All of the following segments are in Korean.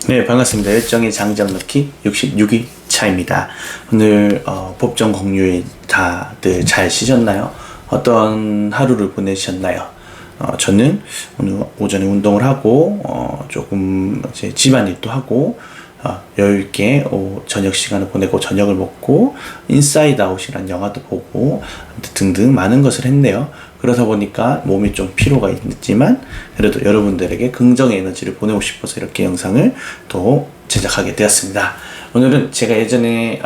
네, 반갑습니다. 열정의 장작 넣기 66일 차입니다. 오늘 법정 공휴일 다들 잘 쉬셨나요? 어떤 하루를 보내셨나요? 저는 오늘 오전에 운동을 하고 조금 이제 집안일도 하고 여유있게 저녁 시간을 보내고 저녁을 먹고 인사이드 아웃이란 영화도 보고 등등 많은 것을 했네요. 그러다 보니까 몸이 좀 피로가 있지만 그래도 여러분들에게 긍정의 에너지를 보내고 싶어서 이렇게 영상을 또 제작하게 되었습니다. 오늘은 제가 예전에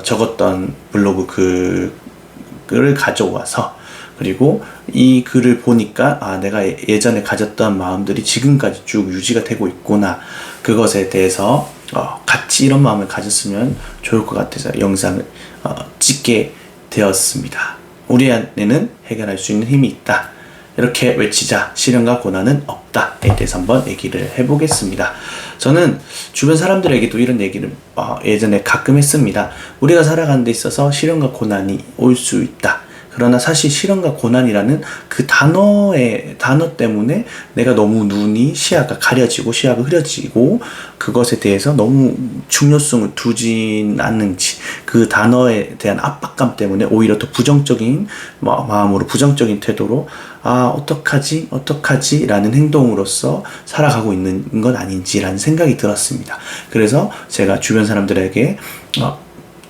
적었던 블로그 글을 가져와서 그리고 이 글을 보니까 내가 예전에 가졌던 마음들이 지금까지 쭉 유지가 되고 있구나, 그것에 대해서 같이 이런 마음을 가졌으면 좋을 것 같아서 영상을 찍게 되었습니다. 우리 안에는 해결할 수 있는 힘이 있다, 이렇게 외치자. 시련과 고난은 없다에 대해서 한번 얘기를 해보겠습니다. 저는 주변 사람들에게도 이런 얘기를 예전에 가끔 했습니다. 우리가 살아가는 데 있어서 시련과 고난이 올 수 있다. 그러나 사실 시련과 고난이라는 그 단어 때문에 내가 너무 시야가 가려지고 시야가 흐려지고 그것에 대해서 너무 중요성을 두진 않는지, 그 단어에 대한 압박감 때문에 오히려 더 부정적인 마음으로, 부정적인 태도로 어떡하지 라는 행동으로서 살아가고 있는 건 아닌지라는 생각이 들었습니다. 그래서 제가 주변 사람들에게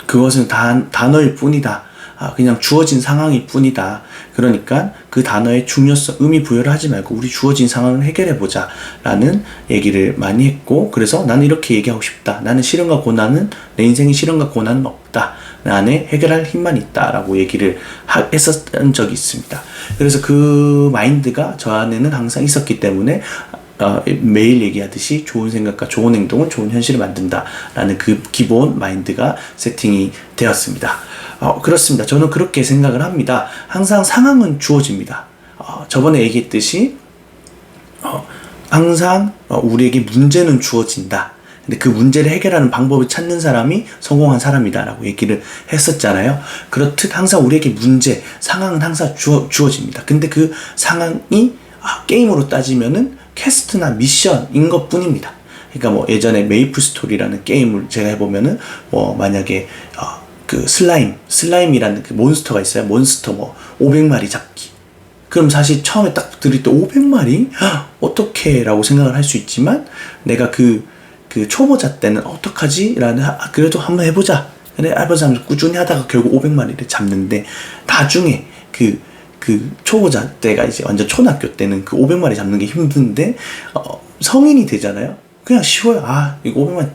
그것은 단어일 뿐이다, 그냥 주어진 상황일 뿐이다. 그러니까 그 단어의 중요성, 의미 부여를 하지 말고 우리 주어진 상황을 해결해보자 라는 얘기를 많이 했고, 그래서 나는 이렇게 얘기하고 싶다. 나는 시련과 고난은, 내 인생에 시련과 고난은 없다. 내 안에 해결할 힘만 있다 라고 얘기를 했었던 적이 있습니다. 그래서 그 마인드가 저 안에는 항상 있었기 때문에 매일 얘기하듯이 좋은 생각과 좋은 행동은 좋은 현실을 만든다 라는 그 기본 마인드가 세팅이 되었습니다. 그렇습니다. 저는 그렇게 생각을 합니다. 항상 상황은 주어집니다. 저번에 얘기했듯이 항상 우리에게 문제는 주어진다. 근데 그 문제를 해결하는 방법을 찾는 사람이 성공한 사람이다 라고 얘기를 했었잖아요. 그렇듯 항상 우리에게 상황은 항상 주어집니다. 근데 그 상황이 게임으로 따지면은 퀘스트나 미션인 것 뿐입니다. 그러니까 예전에 메이플 스토리라는 게임을 제가 해보면은 만약에 그 슬라임이라는 그 몬스터가 있어요. 몬스터 500마리 잡기. 그럼 사실 처음에 딱 들을 때 500마리? 어떡해 라고 생각을 할 수 있지만, 내가 그 초보자 때는 어떡하지? 그래도 한번 해보자. 그래, 해보자 하면서 꾸준히 하다가 결국 500마리를 잡는데, 나중에 그 초보자 때가 이제 완전 초등학교 때는 그 500마리 잡는 게 힘든데, 성인이 되잖아요. 그냥 쉬워요. 이거 500마리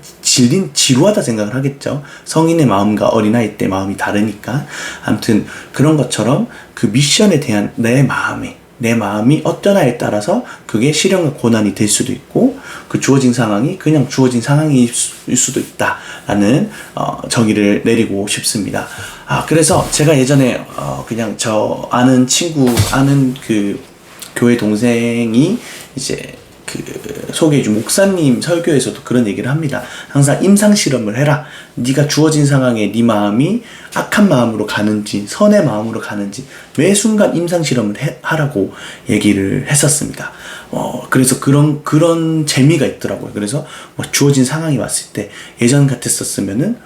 지루하다 생각을 하겠죠. 성인의 마음과 어린아이 때 마음이 다르니까. 아무튼 그런 것처럼 그 미션에 대한 내 마음이 어떠냐에 따라서 그게 시련과 고난이 될 수도 있고, 그 주어진 상황이 그냥 주어진 상황일 수도 있다라는 정의를 내리고 싶습니다. 그래서 제가 예전에 그냥 저 아는 그 교회 동생이 이제 소개해준 목사님 설교에서도 그런 얘기를 합니다. 항상 임상실험을 해라. 네가 주어진 상황에 네 마음이 악한 마음으로 가는지 선의 마음으로 가는지 매 순간 임상실험을 하라고 얘기를 했었습니다. 그래서 그런 재미가 있더라고요. 그래서 주어진 상황이 왔을 때 예전 같았었으면은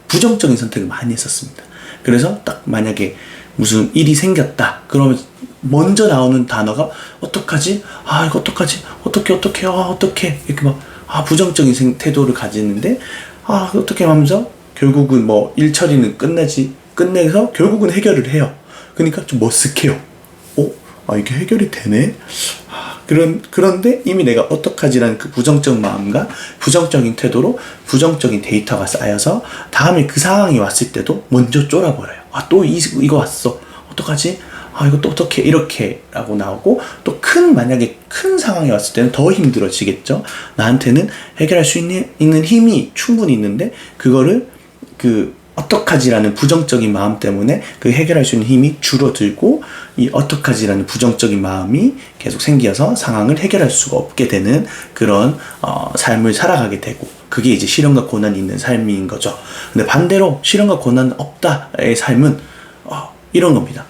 부정적인 선택을 많이 했었습니다. 그래서 딱 만약에 무슨 일이 생겼다 그러면 먼저 나오는 단어가 어떡하지? 이거 어떡하지? 어떡해 이렇게 부정적인 태도를 가지는데 어떡해 하면서 결국은 일 처리는 끝내서 결국은 해결을 해요. 그러니까 좀 머쓱해요. 이게 해결이 되네? 그런데 이미 내가 어떡하지라는 그 부정적 마음과 부정적인 태도로 부정적인 데이터가 쌓여서 다음에 그 상황이 왔을 때도 먼저 쫄아버려요. 또 이거 왔어. 어떡하지? 이거 또 어떻게 이렇게 라고 나오고, 또 만약에 큰 상황이 왔을 때는 더 힘들어지겠죠. 나한테는 해결할 수 있는 힘이 충분히 있는데 그거를 어떡하지라는 부정적인 마음 때문에 그 해결할 수 있는 힘이 줄어들고, 이 어떡하지라는 부정적인 마음이 계속 생겨서 상황을 해결할 수가 없게 되는 그런 삶을 살아가게 되고, 그게 이제 시련과 고난이 있는 삶인 거죠. 근데 반대로 시련과 고난은 없다의 삶은 이런 겁니다.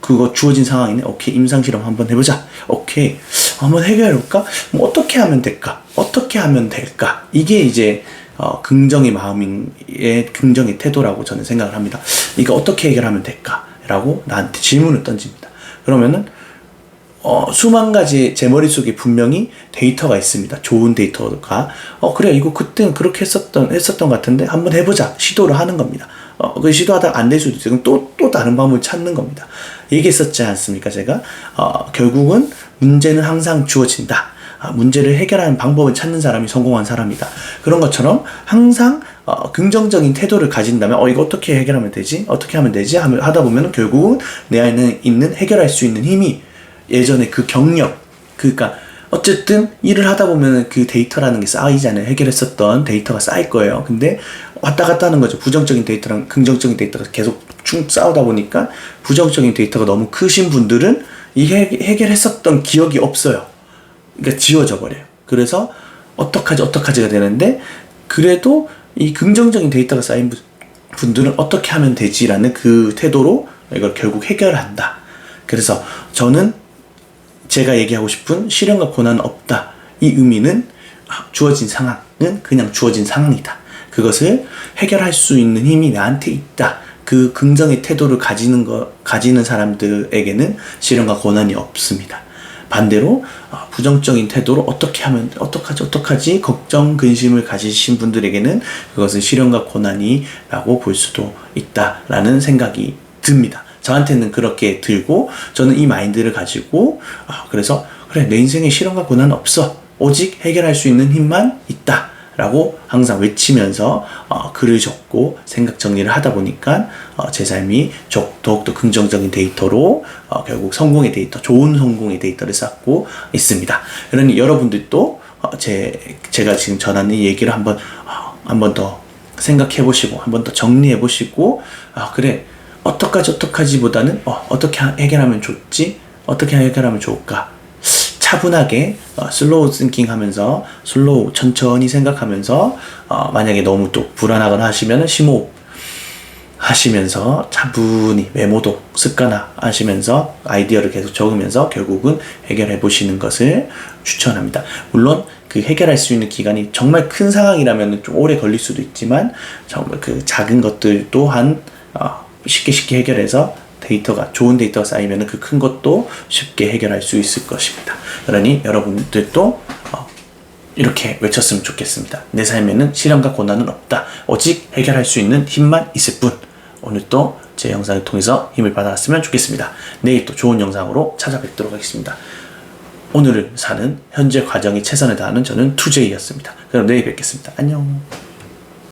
그거 주어진 상황이네. 오케이, 임상실험 한번 해보자. 오케이, 한번 해결해볼까? 뭐 어떻게 하면 될까? 어떻게 하면 될까? 이게 이제 긍정의 긍정의 태도라고 저는 생각을 합니다. 이거 어떻게 해결하면 될까? 라고 나한테 질문을 던집니다. 그러면은 수만 가지 제 머릿속에 분명히 데이터가 있습니다. 좋은 데이터가. 그래, 이거 그때는 그렇게 했었던 것 같은데 한번 해보자. 시도를 하는 겁니다. 그 시도하다가 안 될 수도 있어요. 그럼 또 다른 방법을 찾는 겁니다. 얘기했었지 않습니까? 제가. 결국은 문제는 항상 주어진다. 문제를 해결하는 방법을 찾는 사람이 성공한 사람이다. 그런 것처럼 항상 긍정적인 태도를 가진다면 이거 어떻게 해결하면 되지? 어떻게 하면 되지? 하다 보면 결국은 내 안에 있는 해결할 수 있는 힘이 예전에 그 경력, 그러니까 어쨌든 일을 하다 보면 그 데이터라는 게 쌓이잖아요. 해결했었던 데이터가 쌓일 거예요. 근데 왔다 갔다 하는 거죠. 부정적인 데이터랑 긍정적인 데이터가 계속 쭉 싸우다 보니까 부정적인 데이터가 너무 크신 분들은 이 해결했었던 기억이 없어요. 그러니까 지워져 버려요. 그래서 어떡하지가 되는데, 그래도 이 긍정적인 데이터가 쌓인 분들은 어떻게 하면 되지라는 그 태도로 이걸 결국 해결한다. 그래서 저는 제가 얘기하고 싶은 시련과 고난은 없다. 이 의미는 주어진 상황은 그냥 주어진 상황이다. 그것을 해결할 수 있는 힘이 나한테 있다. 그 긍정의 태도를 가지는 사람들에게는 시련과 고난이 없습니다. 반대로 부정적인 태도로 어떡하지 걱정 근심을 가지신 분들에게는 그것은 시련과 고난이라고 볼 수도 있다라는 생각이 듭니다. 저한테는 그렇게 들고, 저는 이 마인드를 가지고 그래서 그래, 내 인생에 시련과 고난은 없어. 오직 해결할 수 있는 힘만 있다 라고 항상 외치면서 글을 적고 생각 정리를 하다 보니까 제 삶이 더욱더 긍정적인 데이터로 결국 성공의 데이터, 좋은 성공의 데이터를 쌓고 있습니다. 그러니 여러분들도 제가 지금 전하는 이 얘기를 한번 더 생각해 보시고, 한번 더 정리해 보시고, 그래, 어떡하지 보다는 어떻게 해결하면 좋지? 어떻게 해결하면 좋을까? 차분하게 슬로우 싱킹 하면서 천천히 생각하면서 만약에 너무 또 불안하거나 하시면 심호흡 하시면서 차분히 메모도 습관화 하시면서 아이디어를 계속 적으면서 결국은 해결해 보시는 것을 추천합니다. 물론 그 해결할 수 있는 기간이 정말 큰 상황이라면 좀 오래 걸릴 수도 있지만, 정말 그 작은 것들 또한 쉽게 해결해서 좋은 데이터가 쌓이면 그 큰 것도 쉽게 해결할 수 있을 것입니다. 그러니 여러분들도 이렇게 외쳤으면 좋겠습니다. 내 삶에는 시련과 고난은 없다. 오직 해결할 수 있는 힘만 있을 뿐. 오늘도 제 영상을 통해서 힘을 받았으면 좋겠습니다. 내일 또 좋은 영상으로 찾아뵙도록 하겠습니다. 오늘을 사는 현재 과정에 최선을 다하는 저는 2J였습니다. 그럼 내일 뵙겠습니다. 안녕.